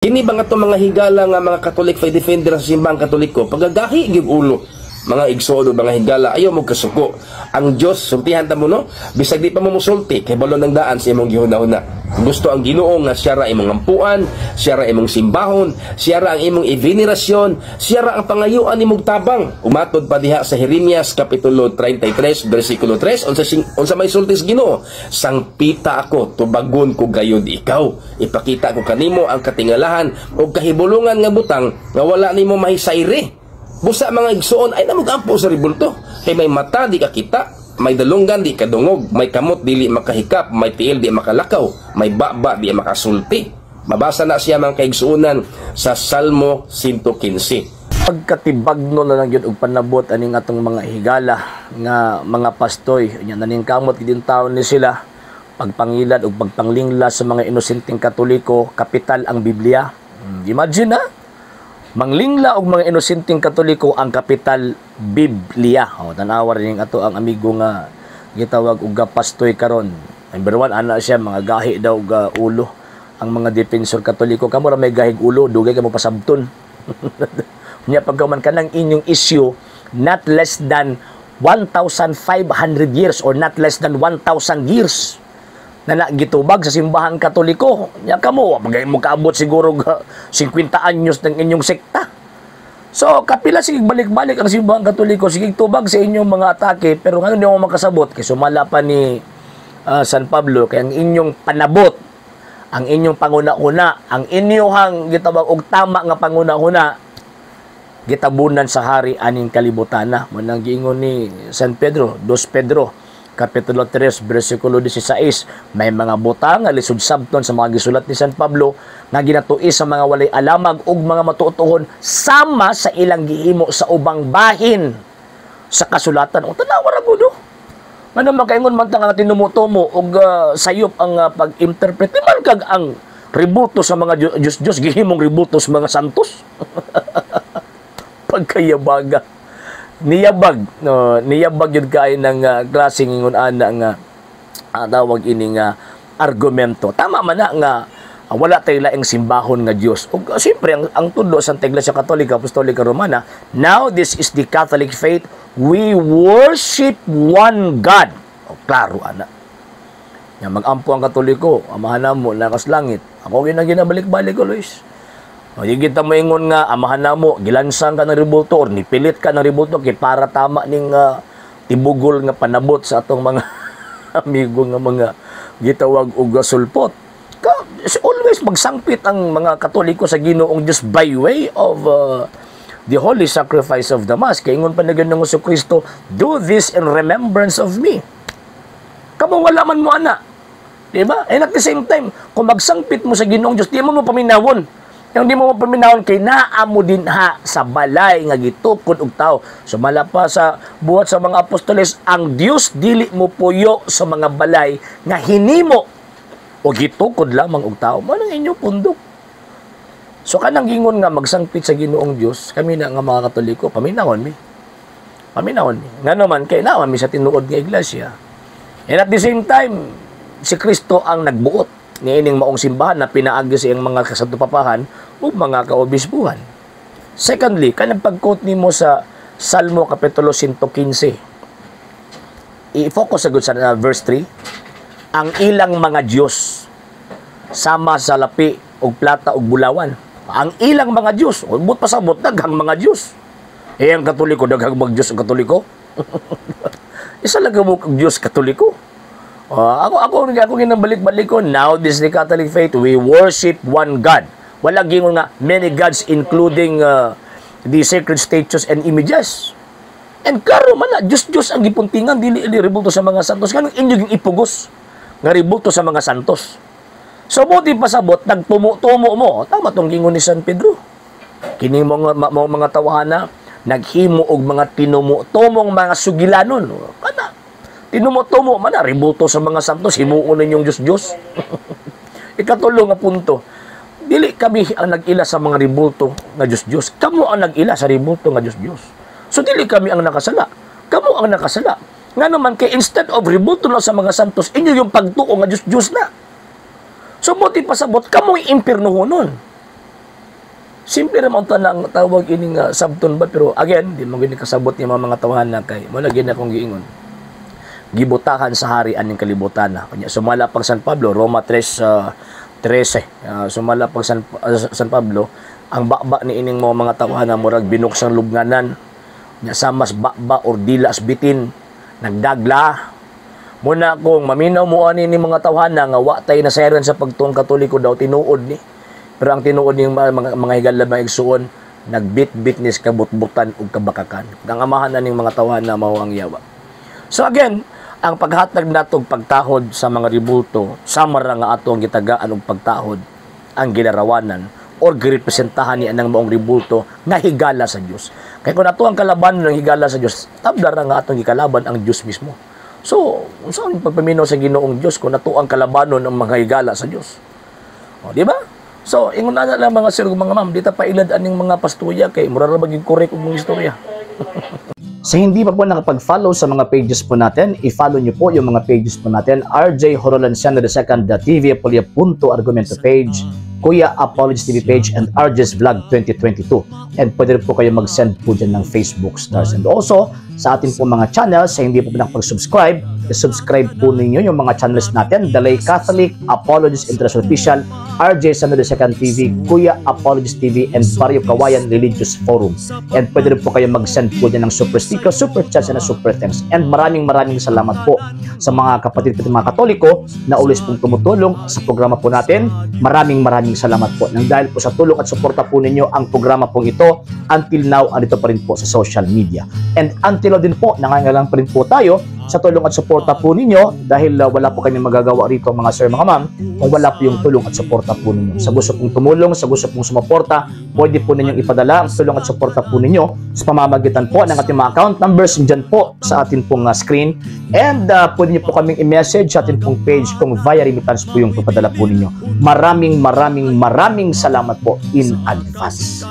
Kini ba nga itong mga higala nga mga Katolik, fay defender sa simbang Katoliko, pagagahi gyud ulo, mga igsodo, mga higala, ayaw mo kasuko. Ang Diyos, sultihan ta mo no, bisag di pa mo musulti, kay balon ng daan sa imong gihuna-huna. Gusto ang Ginoo nga siya ra imong ampuan, siya ra imong simbahon, siya ra ang imong ivenerasyon, siya ra ang pangayuan imong tabang. Umatod pa diha sa Jeremias Kapitulo 33, versikulo 3, unsa may sultis Ginoo, sangpita ako, tubagon ko gayud ikaw. Ipakita ko kanimo ang katingalahan o kahibulungan nga butang nga wala nimo mahisayri. Busa mga igsoon ay namugampo sa ribulto. Kay may mata di ka kita, may dalunggan di kadungog, may kamot dili makahikap, may tiil di makalakaw, may baba di makasulti. Mabasa na siya mga kaigsuunan sa Salmo 115. Pagkatibagno na lang yun og panabot aning atong mga higala nga mga pastoy nya naning kamot gid taon ni sila pagpangilad ug pagpanglingla sa mga inosenteng Katoliko, kapital ang Biblia. Imagine na manglingla og mga inosenteng Katoliko ang kapital Biblia. Tanawa rin ato ang amigo nga gitawag og pastoy karon. Number 1 ana siya mga gahi daw ga ulo ang mga defensor Katoliko. Kamo ra may gahig ulo, dugay ka mo pasabton. Nya pagkaman kanang inyong issue not less than 1,500 years or not less than 1,000 years na gitubag sa simbahan Katoliko. Nya kamo pagay mo kaabot siguro 50 anyos ng inyong sekta. So kapila sige balik-balik ang simbahan Katoliko, sige tubag sa inyong mga atake, pero ngayon di mo makasabot kay sumala pa ni San Pablo kay ang inyong panabot, ang inyong panguna-una, ang inyong gitawag og tama nga panguna-una gitabunan sa hari aning kalibutan na. Manang giingon ni San Pedro, 2 Pedro Kapitulo 3, versikulo 16, may mga butang nga lisod sabton sa mga gisulat ni San Pablo nga ginatuis sa mga walay alamag ug mga matutuhon sama sa ilang gihimo sa ubang bahin sa kasulatan. O tanawa ra gud nga naman kaingon man ta nga tinumutomo ug sayop ang pag-interpret man kag ang ribulto sa mga Diyos gihimong ribulto sa mga santos. Pagkayabaga niyabag yun kayo ng klaseng ingon ana nga tawag ini nga argumento. Tama man na nga wala tayo laing simbahon nga Dios. Ug siyempre ang tudlo sa Iglesia Katolika Apostolika Romana, now this is the Catholic faith, we worship one God. O klaro ana. Nga magampo ang Katoliko, amahan namo nakas langit. Ako ginabalik-balik ko, Luis. O higit na maingon nga, amahan na mo, gilansang ka ng ribulto or nipilit ka ng ribulto kay para tama ning tibugol nga panabot sa atong mga amigo nga mga gitawag og sulpot. Always magsangpit ang mga Katoliko sa Ginoong Diyos by way of the holy sacrifice of the Mass. Kaya ingon pa na Ginoong Jesucristo, do this in remembrance of me. Kamo wala man mo ana. Diba? And at the same time, kung magsangpit mo sa Ginoong Diyos, di mo paminawon. Yung di mo paminahon kay naamo din ha sa balay nga gitukod og tao. Sumala pa sa buhat sa mga apostoles, ang Dios dili mo puyo sa mga balay nga hinimo o gitukod lamang og tao. Mao ang inyong pundok. So kanang gingon nga magsangpit sa Ginoong Dios, kami na nga mga Katoliko, paminahon mi. Paminahon mi. Nga naman kay naman mi sa tinuod nga iglesia. And at the same time, si Kristo ang nagbuot niining maong simbahan na pinaagi sa iyang mga kasatupapahan o mga kaobispuhan. Secondly, kanang pag-quote nimo sa Salmo Kapitulo 115, i-focus agad sa verse 3, ang ilang mga Diyos sama sa lapi og plata og bulawan. Ang ilang mga Diyos, but pasabot daghang mga Diyos. Ang Katoliko daghang mga Diyos ang Katoliko. Isa lang mo Diyos Katoliko. Ako ginabalik-balik ko. Now, this is the Catholic faith. We worship one God. Wala gingon nga many gods including the sacred statues and images. And karo man na, Diyos ang gipuntingan, dili ribulto sa mga santos. Kanang inyong ipugos nga ribulto sa mga santos. So, buti pasabot, nagtumo-tumo mo. Tama tong gingon ni San Pedro. Kini mga tawhana, naghimo og mga tinumo-tumong mga sugilanon. Kana tinumo-tumo man na, ribulto sa mga santos, himuon ninyong Diyos. Ikatulo nga punto, dili kami ang nag-ila sa mga ribulto nga Diyos. Kamo ang nag-ila sa ribulto nga Diyos. So dili kami ang nakasala. Kamo ang nakasala. Nga naman, kay instead of ribulto na sa mga santos, inyo yung pagtuo nga Diyos na. So buti pasabot, kamo'y impirno nun. Simple naman ito na ang tawag ining sabton ba, pero again, di mo gini kasabot ni mga tawahan na kay, mo na gini akong giingon. Gibutahan sa harian ng kalibutan na. Kanya, sumala pag San Pablo, Roma 3:13. Sumala pag San Pablo, ang bakba ni ining mga tawahan na murag binuksang lubnganan, nya samas bakba or dilas bitin, nagdagla. Muna kung maminaw mo ani ni mga tawahan na nga wa tay na sayran sa pagtuong Katoliko daw tinuod ni. Pero ang tinuod ng mga higala mga igsuon, nagbit-bit ni kabutbutan ug kabakakan. Ang amahan na ning mga tawahan na mao ang yawa. So again, ang paghatag natong pagtahod sa mga ribulto, samara nga ato ang gitagaan og pagtahod, ang ginarawanan, or girepresentahan niya ng maong ribulto nga higala sa Dios. Kaya kung ato ang kalaban ng higala sa Dios, tabdara nga atong gikalaban ang Dios mismo. So, saan pagpaminaw sa Ginoong Dios kung ato ang kalabanon ng mga higala sa Dios? O, di ba? So, ingon na lang mga sir, mga ma'am, dita pa ilad aning mga pastuya kay mura ra maging correct og mga istorya. Sa hindi pa po nakapag-follow sa mga pages po natin, i-follow nyo po yung mga pages po natin, RJ Horolanciano II, TV Apolia Punto Argumento page, Kuya Apologist TV page, and RJ's Vlog 2022. And pwede rin po kayo mag-send po dyan ng Facebook stars. And also, sa ating po mga channels, sa hindi po nakapag-subscribe, i-subscribe po ninyo yung mga channels natin, Dalay Catholic, Apologist International Official, RJ Sano II TV, Kuya Apologist TV, and Barrio Kawayan Religious Forum. And pwede rin po kayo mag-send po dyan ng super sticker, super chats, and super thanks. And maraming salamat po sa mga kapatid at mga Katoliko na always pong tumutulong sa programa po natin. Maraming salamat po. Nang dahil po sa tulong at suporta po ninyo, ang programa pong ito, until now, andito pa rin po sa social media. And until now din po, nangangailangan pa rin po tayo sa tulong at suporta po ninyo dahil wala po kami magagawa rito mga sir, mga ma'am, kung wala po yung tulong at suporta po ninyo. Sa gusto pong tumulong, sa gusto pong sumuporta, pwede po ninyong ipadala ang tulong at suporta po ninyo sa pamamagitan po ng ating mga account numbers dyan po sa ating pong screen. And pwede nyo po kaming i-message sa ating pong page kung via remittance po yung ipadala po ninyo. Maraming salamat po in advance.